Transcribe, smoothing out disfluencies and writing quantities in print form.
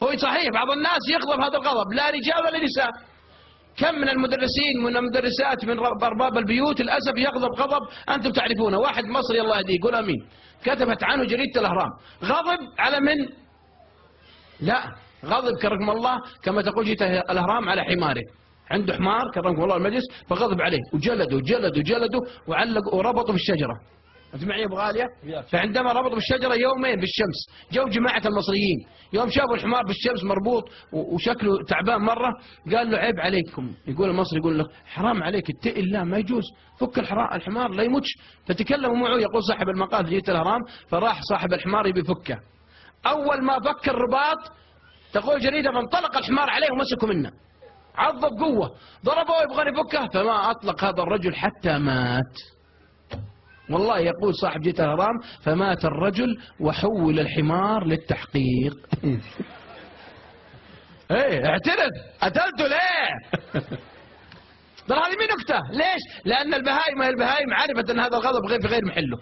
هو صحيح بعض الناس يغضب هذا الغضب، لا رجال ولا نساء. كم من المدرسين من المدرسات من أرباب البيوت للأسف يغضب غضب أنتم تعرفونه. واحد مصري الله يهديه يقول أمين، كتبت عنه جريدة الأهرام، غضب على من؟ لا، غضب كرم الله كما تقول جريدة الأهرام على حماره. عنده حمار كرمكم الله المجلس فغضب عليه وجلده وعلق وربطه في الشجرة. أنت معي يا أبو غالية؟ فعندما ربطوا بالشجرة يومين بالشمس، جو جماعة المصريين يوم شافوا الحمار بالشمس مربوط وشكله تعبان مرة، قال له عيب عليكم. يقول المصري يقول له حرام عليك اتقي الله، ما يجوز فك الحمار لا يموتش. فتكلموا معه يقول صاحب المقال في جريدة الأهرام، فراح صاحب الحمار يبي يفكه. أول ما فك الرباط تقول جريدة فانطلق الحمار عليه ومسكوا منه، عضب قوة ضربه يبغى يفكه، فما أطلق هذا الرجل حتى مات. والله يقول صاحب جريدة الأهرام فمات الرجل وحول الحمار للتحقيق. ايه اعترف، قتلته ليه؟ ترى هذه مين نكتة؟ ليش؟ لأن البهائم عرفت أن هذا الغضب غير في غير محله.